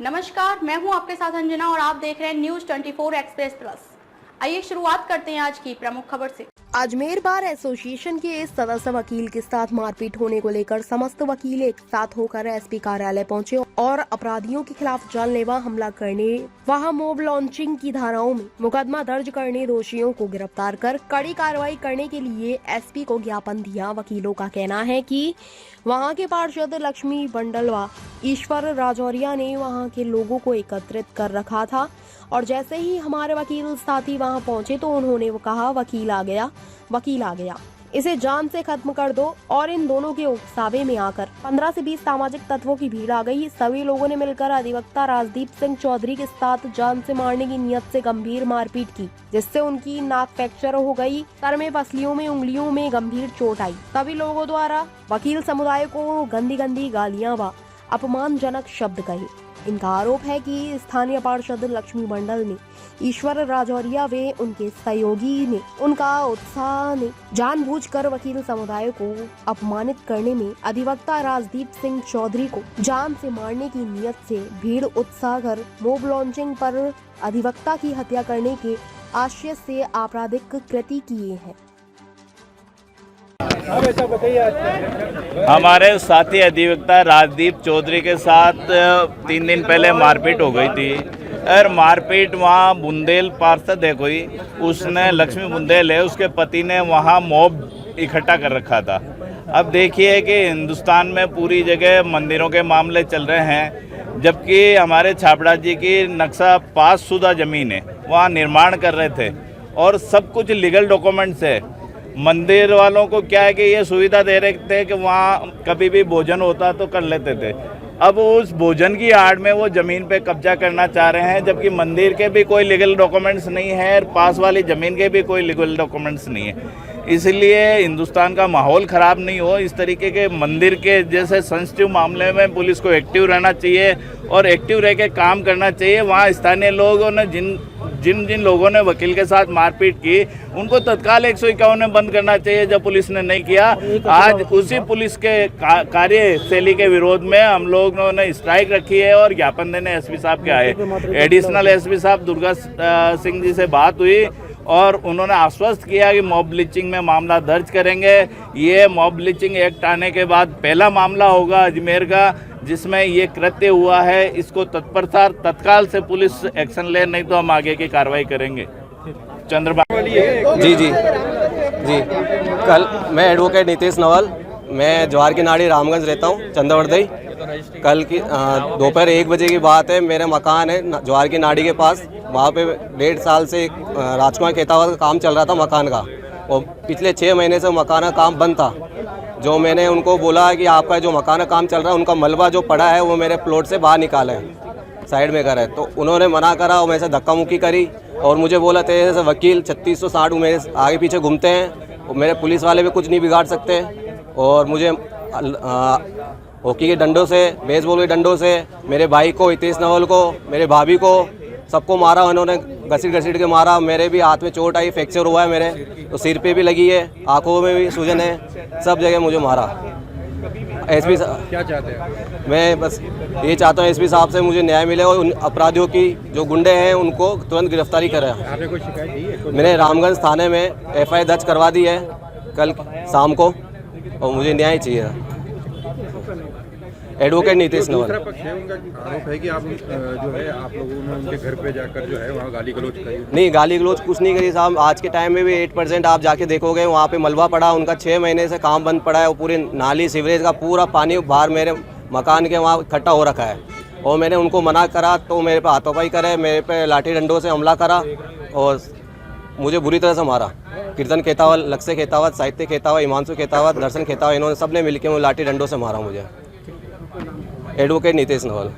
नमस्कार, मैं हूं आपके साथ अंजना और आप देख रहे हैं न्यूज 24 एक्सप्रेस प्लस। आइए शुरुआत करते हैं आज की प्रमुख खबर से। अजमेर बार एसोसिएशन के सदस्य वकील के साथ मारपीट होने को लेकर समस्त वकील एक साथ होकर एसपी कार्यालय पहुंचे और अपराधियों के खिलाफ जानलेवा हमला करने वहां मॉब लॉन्चिंग की धाराओं में मुकदमा दर्ज करने दोषियों को गिरफ्तार कर कड़ी कार्रवाई करने के लिए एसपी को ज्ञापन दिया। वकीलों का कहना है कि वहां के पार्षद लक्ष्मी बंडल व ईश्वर राजौरिया ने वहां के लोगों को एकत्रित कर रखा था और जैसे ही हमारे वकील साथी वहां पहुंचे तो उन्होंने वो कहा वकील आ गया, इसे जान से खत्म कर दो। और इन दोनों के उकसावे में आकर 15 से 20 सामाजिक तत्वों की भीड़ आ गई। सभी लोगों ने मिलकर अधिवक्ता राजदीप सिंह चौधरी के साथ जान से मारने की नियत से गंभीर मारपीट की, जिससे उनकी नाक फ्रैक्चर हो गई। सर में, पसलियों में, उंगलियों में गंभीर चोट आई। सभी लोगों द्वारा वकील समुदाय को गंदी गालियां व अपमानजनक शब्द कहे। इनका आरोप है कि स्थानीय पार्षद लक्ष्मी मंडल ने, ईश्वर राजौरिया वे उनके सहयोगी ने, उनका उत्साह ने जानबूझकर वकील समुदाय को अपमानित करने में अधिवक्ता राजदीप सिंह चौधरी को जान से मारने की नियत से भीड़ उत्साह कर मॉब लॉन्चिंग पर अधिवक्ता की हत्या करने के आशय से आपराधिक कृत्य किए हैं। हमारे साथी अधिवक्ता राजदीप चौधरी के साथ 3 दिन पहले मारपीट हो गई थी और मारपीट वहाँ बुंदेल पार्षद है कोई, उसने लक्ष्मी बुंदेल है, उसके पति ने वहाँ मॉब इकट्ठा कर रखा था। अब देखिए कि हिंदुस्तान में पूरी जगह मंदिरों के मामले चल रहे हैं, जबकि हमारे छापड़ा जी की नक्शा पास शुदा ज़मीन है, वहाँ निर्माण कर रहे थे और सब कुछ लीगल डॉक्यूमेंट्स है। मंदिर वालों को क्या है कि ये सुविधा दे रहे थे कि वहाँ कभी भी भोजन होता तो कर लेते थे। अब उस भोजन की आड़ में वो ज़मीन पे कब्जा करना चाह रहे हैं, जबकि मंदिर के भी कोई लीगल डॉक्यूमेंट्स नहीं है और पास वाली ज़मीन के भी कोई लीगल डॉक्यूमेंट्स नहीं है। इसलिए हिंदुस्तान का माहौल ख़राब नहीं हो, इस तरीके के मंदिर के जैसे सेंसिटिव मामले में पुलिस को एक्टिव रहना चाहिए और एक्टिव रह के काम करना चाहिए। वहाँ स्थानीय लोगों ने जिन लोगों ने वकील के साथ मारपीट की उनको तत्काल 151 में बंद करना चाहिए, जब पुलिस ने नहीं किया। आज उसी पुलिस के कार्यशैली के विरोध में हम लोगों ने स्ट्राइक रखी है और ज्ञापन देने एसपी साहब के आए। एडिशनल एसपी साहब दुर्गा सिंह जी से बात हुई और उन्होंने आश्वस्त किया कि मॉब लिंचिंग में मामला दर्ज करेंगे। ये मॉब लिंचिंग एक्ट आने के बाद पहला मामला होगा अजमेर का जिसमें ये कृत्य हुआ है। इसको तत्काल से पुलिस एक्शन ले, नहीं तो हम आगे की कार्रवाई करेंगे। चंद्रबाबू जी कल मैं एडवोकेट नीतीश नवल, मैं जवार की नाड़ी रामगंज रहता हूँ, चंद्रवर्दई। कल की दोपहर 1 बजे की बात है। मेरा मकान है जवार की नाड़ी के पास, वहाँ पे 1.5 साल से राजकुमार खेतावत का काम चल रहा था मकान का, और पिछले 6 महीने से मकान का काम बंद था। जो मैंने उनको बोला कि आपका जो मकान का काम चल रहा है उनका मलबा जो पड़ा है वो मेरे प्लॉट से बाहर निकाले, साइड में करा है। तो उन्होंने मना करा और मेरे से धक्का मुक्की करी और मुझे बोला थे जैसे वकील 3660 मेरे आगे पीछे घूमते हैं और मेरे पुलिस वाले भी कुछ नहीं बिगाड़ सकते। और मुझे हॉकी के डंडों से, बेसबॉल के डंडों से मेरे भाई को, हितेश नवल को, मेरे भाभी को, सबको मारा। उन्होंने घसीट के मारा। मेरे भी हाथ में चोट आई, फ्रैक्चर हुआ है मेरे, तो सिर पे भी लगी है, आंखों में भी सूजन है, सब जगह मुझे मारा। एसपी साहब क्या चाहते हैं? मैं बस ये चाहता हूँ एसपी साहब से मुझे न्याय मिले और उन अपराधियों की जो गुंडे हैं उनको तुरंत गिरफ्तारी करें। आपने कोई शिकायत दी है? मैंने रामगंज थाने में FIR दर्ज करवा दी है कल शाम को और मुझे न्याय चाहिए। एडवोकेट नीतीश नवल। दूसरा पक्ष है, उनका आरोप है कि आप जो है आप लोगों ने उनके घर पे जाकर जो है वहाँ गाली गलौज करी। नहीं, गाली गलौज कुछ नहीं करी साहब। आज के टाइम में भी 8% आप जाके देखोगे वहाँ पे मलबा पड़ा, उनका 6 महीने से काम बंद पड़ा है। वो पूरी नाली सीवरेज का पूरा पानी बाहर मेरे मकान के वहाँ इकट्ठा हो रखा है और मैंने उनको मना करा तो मेरे पे हाथोपाई करे, मेरे पे लाठी डंडों से हमला करा और मुझे बुरी तरह से मारा। कीर्तन खेतावत, लक्ष्य खेतावत, साहित्य खेतावत, हिमांशु खेतावत, दर्शन खेतावत, इन्होंने सबने मिलकर मुझे लाठी डंडों से मारा मुझे। एडवोकेट नीतीश नवल।